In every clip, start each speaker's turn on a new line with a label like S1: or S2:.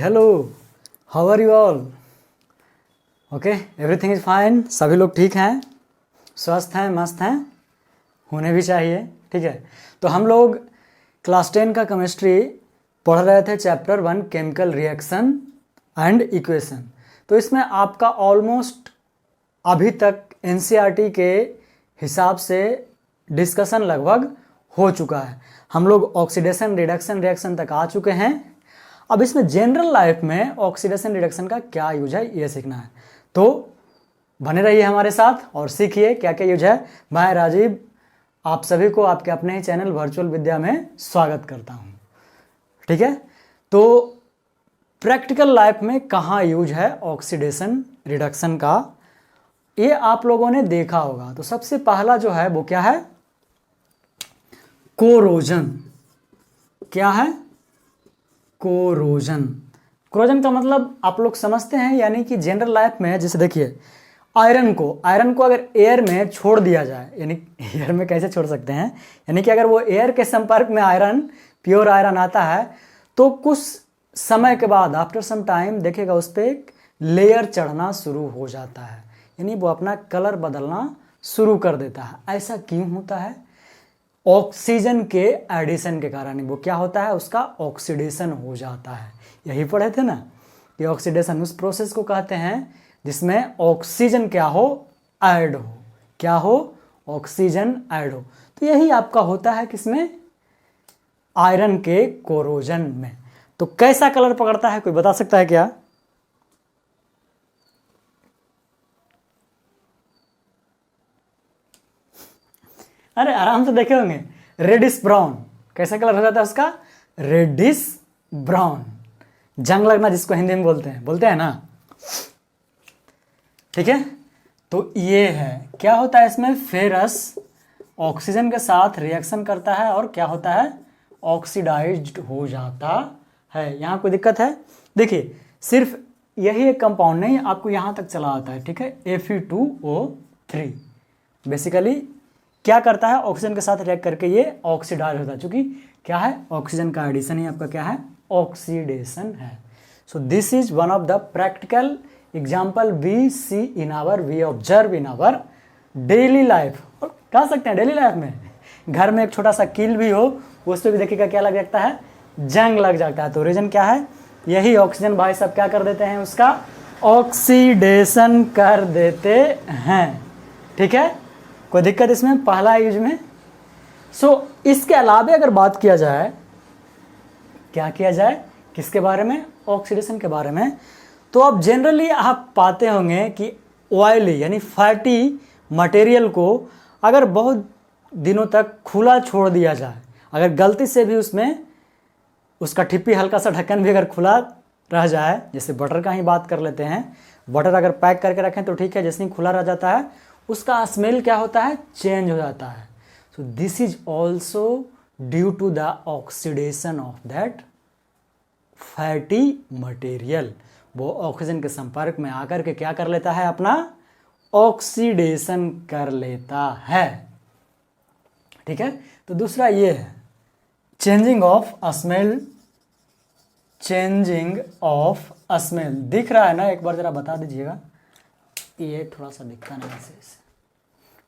S1: Hello, how are you all? Okay, everything is fine. सभी लोग ठीक हैं, स्वस्थ हैं, मस्त हैं, होने भी चाहिए। ठीक है, तो हम लोग क्लास 10 का केमिस्ट्री पढ़ रहे थे, chapter 1 chemical reaction and equation. तो इसमें आपका ऑलमोस्ट अभी तक एनसीईआरटी के हिसाब से डिस्कशन लगभग हो चुका है। हम लोग ऑक्सीडेशन रिडक्शन रिएक्शन तक आ चुके हैं। अब इसमें जनरल लाइफ में ऑक्सीडेशन रिडक्शन का क्या यूज है ये सीखना है, तो बने रहिए हमारे साथ और सीखिए क्या क्या यूज है। मैं राजीव आप सभी को आपके अपने ही चैनल वर्चुअल विद्या में स्वागत करता हूँ। ठीक है, तो प्रैक्टिकल लाइफ में कहाँ यूज है ऑक्सीडेशन रिडक्शन का, ये आप लोगों ने देखा होगा। तो सबसे पहला जो है वो क्या है, कोरोजन। क्या है? कोरोजन। कोरोजन का मतलब आप लोग समझते हैं, यानी कि जनरल लाइफ में जैसे देखिए आयरन को अगर एयर में छोड़ दिया जाए, यानी एयर में कैसे छोड़ सकते हैं, यानी कि अगर वो एयर के संपर्क में आयरन, प्योर आयरन आता है तो कुछ समय के बाद आफ्टर सम टाइम देखिएगा उस पर एक लेयर चढ़ना शुरू हो जाता है, यानी वो अपना कलर बदलना शुरू कर देता है। ऐसा क्यों होता है? ऑक्सीजन के एडिशन के कारण वो क्या होता है, उसका ऑक्सीडेशन हो जाता है। यही पढ़े थे ना कि ऑक्सीडेशन उस प्रोसेस को कहते हैं जिसमें ऑक्सीजन क्या हो, ऐड हो। क्या हो? ऑक्सीजन ऐड हो। तो यही आपका होता है किसमें, आयरन के कोरोजन में। तो कैसा कलर पकड़ता है, कोई बता सकता है क्या? अरे आराम से देखे होंगे, रेडिश ब्राउन। कैसा कलर हो जाता है उसका? Reddish brown. जंग लगना जिसको हिंदी में बोलते हैं ना। ठीक है, तो ये है क्या होता है इसमें, फेरस ऑक्सीजन के साथ रिएक्शन करता है और क्या होता है, ऑक्सीडाइज्ड हो जाता है। यहाँ कोई दिक्कत है? देखिए सिर्फ यही एक कंपाउंड नहीं, आपको यहाँ तक चला आता है। ठीक है, Fe2O3 बेसिकली क्या करता है, ऑक्सीजन के साथ रिएक्ट करके ये ऑक्सीडाइज होता है। चूंकि क्या है, ऑक्सीजन का एडिशन ही आपका क्या है, ऑक्सीडेशन है। So this is one of the practical example we observe in our daily life. और कह सकते हैं डेली लाइफ में घर में एक छोटा सा कील भी हो, उस पर भी देखिएगा क्या लग जाता है, जंग लग जाता है। तो रीजन क्या है, यही ऑक्सीजन भाई सब क्या कर देते हैं, उसका ऑक्सीडेशन कर देते हैं। ठीक है, कोई दिक्कत इसमें पहला यूज में? सो इसके अलावा अगर बात किया जाए, क्या किया जाए, किसके बारे में, ऑक्सीडेशन के बारे में, तो अब जनरली आप पाते होंगे कि ऑयली यानी फैटी मटेरियल को अगर बहुत दिनों तक खुला छोड़ दिया जाए, अगर गलती से भी उसमें उसका ठिप्पी हल्का सा ढक्कन भी अगर खुला रह जाए, जैसे बटर का ही बात कर लेते हैं, बटर अगर पैक करके रखें तो ठीक है, जैसे ही खुला रह जाता है उसका स्मेल क्या होता है, चेंज हो जाता है। So this is also due to the oxidation of that fatty material. वो ऑक्सीजन के संपर्क में आकर के क्या कर लेता है, अपना ऑक्सीडेशन कर लेता है। ठीक है, तो दूसरा ये है changing of smell. Changing of smell दिख रहा है ना, एक बार जरा बता दीजिएगा, ये थोड़ा सा दिखता नहीं ऐसे।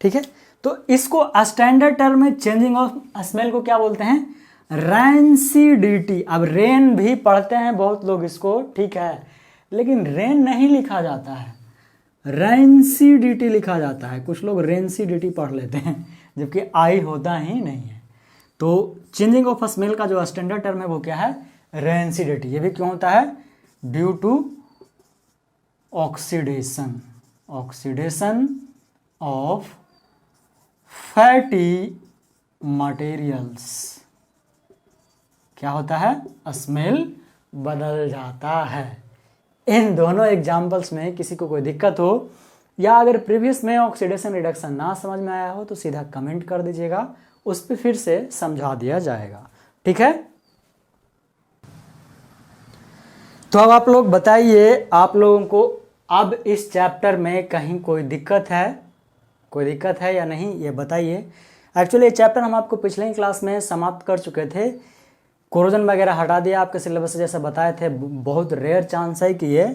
S1: ठीक है, तो इसको स्टैंडर्ड टर्म में चेंजिंग ऑफ स्मेल को क्या बोलते हैं, रैंसिडिटी। अब रेन भी पढ़ते हैं बहुत लोग इसको, ठीक है, लेकिन रेन नहीं लिखा जाता है, रैंसिडिटी लिखा जाता है। कुछ लोग रेंसिडिटी पढ़ लेते हैं जबकि आई होता ही नहीं है। तो चेंजिंग ऑफ स्मेल का जो स्टैंडर्ड टर्म है वो क्या है, रैंसिडिटी। ये भी क्यों होता है, due to oxidation, oxidation of fatty materials. क्या होता है, स्मेल बदल जाता है। इन दोनों एग्जाम्पल्स में किसी को कोई दिक्कत हो या अगर प्रीवियस में ऑक्सीडेशन रिडक्शन ना समझ में आया हो तो सीधा कमेंट कर दीजिएगा, उस पर फिर से समझा दिया जाएगा। ठीक है, तो अब आप लोग बताइए, आप लोगों को अब इस चैप्टर में कहीं कोई दिक्कत है या नहीं, ये बताइए। एक्चुअली ये चैप्टर हम आपको पिछले ही क्लास में समाप्त कर चुके थे। कोरोजन वगैरह हटा दिया आपके सिलेबस से, जैसा बताए थे। बहुत रेयर चांस है कि ये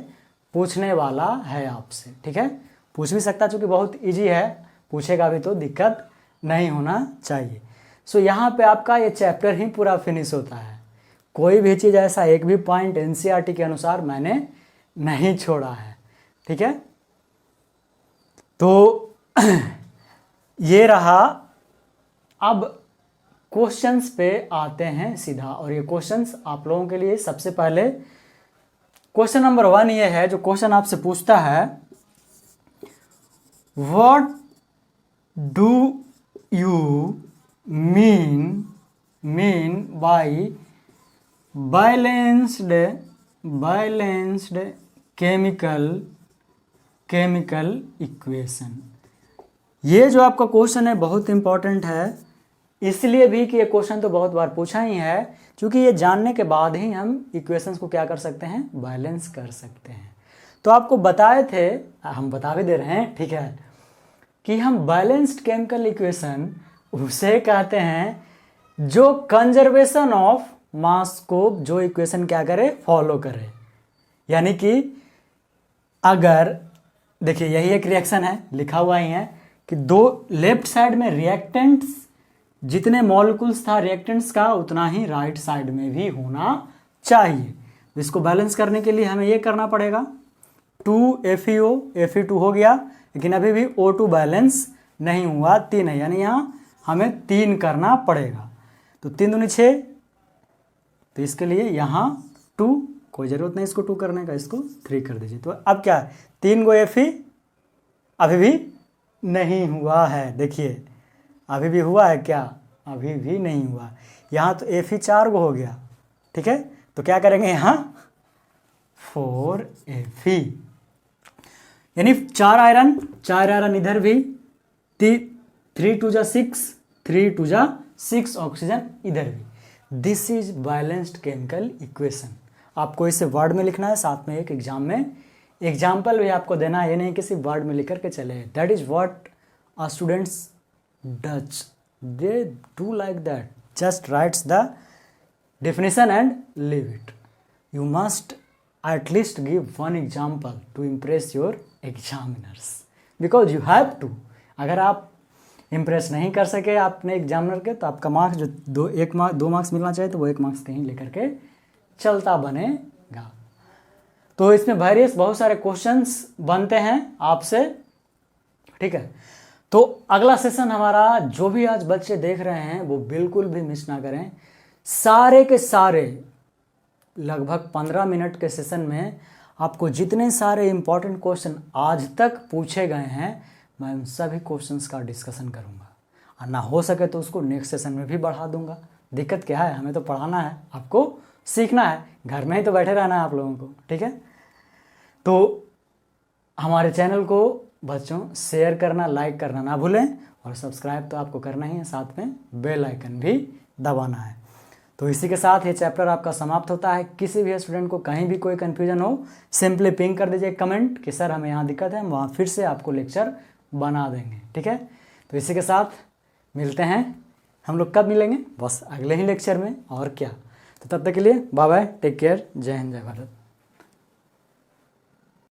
S1: पूछने वाला है आपसे, ठीक है। पूछ भी सकता चूँकि बहुत इजी है, पूछेगा भी तो दिक्कत नहीं होना चाहिए। सो यहाँ पे आपका ये चैप्टर ही पूरा फिनिश होता है। कोई भी चीज़ ऐसा एक भी पॉइंट एनसीईआरटी के अनुसार मैंने नहीं छोड़ा है, ठीक है। तो ये रहा। अब क्वेश्चंस पे आते हैं सीधा, और ये क्वेश्चंस आप लोगों के लिए सबसे पहले क्वेश्चन नंबर 1 ये है, जो क्वेश्चन आपसे पूछता है what do you mean by balanced chemical equation. ये जो आपका क्वेश्चन है बहुत इंपॉर्टेंट है, इसलिए भी कि ये क्वेश्चन तो बहुत बार पूछा ही है, क्योंकि ये जानने के बाद ही हम इक्वेशंस को क्या कर सकते हैं, बैलेंस कर सकते हैं। तो आपको बताए थे, हम बता भी दे रहे हैं, ठीक है, कि हम बैलेंस्ड केमिकल इक्वेशन उसे कहते हैं जो कंजर्वेशन ऑफ मास को जो इक्वेशन क्या करे, फॉलो करे। यानी कि अगर देखिए यही एक रिएक्शन है, लिखा हुआ ही है कि दो लेफ्ट साइड में रिएक्टेंट्स जितने मॉलिक्यूल्स था रिएक्टेंट्स का, उतना ही राइट साइड में भी होना चाहिए। तो इसको बैलेंस करने के लिए हमें ये करना पड़ेगा, 2 FeO Fe2 हो गया, लेकिन अभी भी O2 बैलेंस नहीं हुआ, 3 है, यानी यहाँ हमें 3 करना पड़ेगा। तो 3 दूनी 6, तो इसके लिए यहाँ 2, कोई ज़रूरत नहीं इसको 2 करने का, इसको 3 कर दीजिए। तो अब क्या है, 3 गो Fe अभी भी नहीं हुआ है। देखिए अभी भी हुआ है क्या, अभी भी नहीं हुआ। यहाँ तो Fe 4 गो हो गया, ठीक है। तो क्या करेंगे यहाँ 4 Fe, यानी 4 आयरन इधर भी, 3 2 जा 6, 3 2 जा 6 ऑक्सीजन इधर भी। This is balanced chemical equation. आपको इसे वर्ड में लिखना है, साथ में एक एग्जाम में एग्जाम्पल भी आपको देना है, ये नहीं कि सिर्फ वर्ड में लिख करके चले। That is what uh students does, they do like that, just writes the definition and leave it. You must at least give one example to impress your examiners, because you have to. अगर आप impress नहीं कर सके आपने examiner के, तो आपका marks जो 2 मार्क्स मिलना चाहिए, तो वो 1 मार्क्स कहीं लेकर के चलता बनेगा। तो इसमें वेरियस बहुत सारे क्वेश्चंस बनते हैं आपसे, ठीक है। तो अगला सेशन हमारा, जो भी आज बच्चे देख रहे हैं वो बिल्कुल भी मिस ना करें। सारे के सारे लगभग 15 मिनट के सेशन में आपको जितने सारे इंपॉर्टेंट क्वेश्चन आज तक पूछे गए हैं, मैं उन सभी क्वेश्चंस का डिस्कशन करूंगा, और ना हो सके तो उसको नेक्स्ट सेशन में भी बढ़ा दूंगा। दिक्कत क्या है, हमें तो पढ़ाना है, आपको सीखना है, घर में ही तो बैठे रहना है आप लोगों को, ठीक है। तो हमारे चैनल को बच्चों शेयर करना, लाइक करना ना भूलें, और सब्सक्राइब तो आपको करना ही है, साथ में बेल आइकन भी दबाना है। तो इसी के साथ ये चैप्टर आपका समाप्त होता है। किसी भी स्टूडेंट को कहीं भी कोई कन्फ्यूजन हो, सिंपली पिंग कर दीजिए कमेंट कि सर हमें यहाँ दिक्कत है, हम वहाँ फिर से आपको लेक्चर बना देंगे, ठीक है। तो इसी के साथ मिलते हैं हम लोग, कब मिलेंगे, बस अगले ही लेक्चर में, और क्या। तो तब तक के लिए बाय बाय, टेक केयर, जय हिंद जय भारत।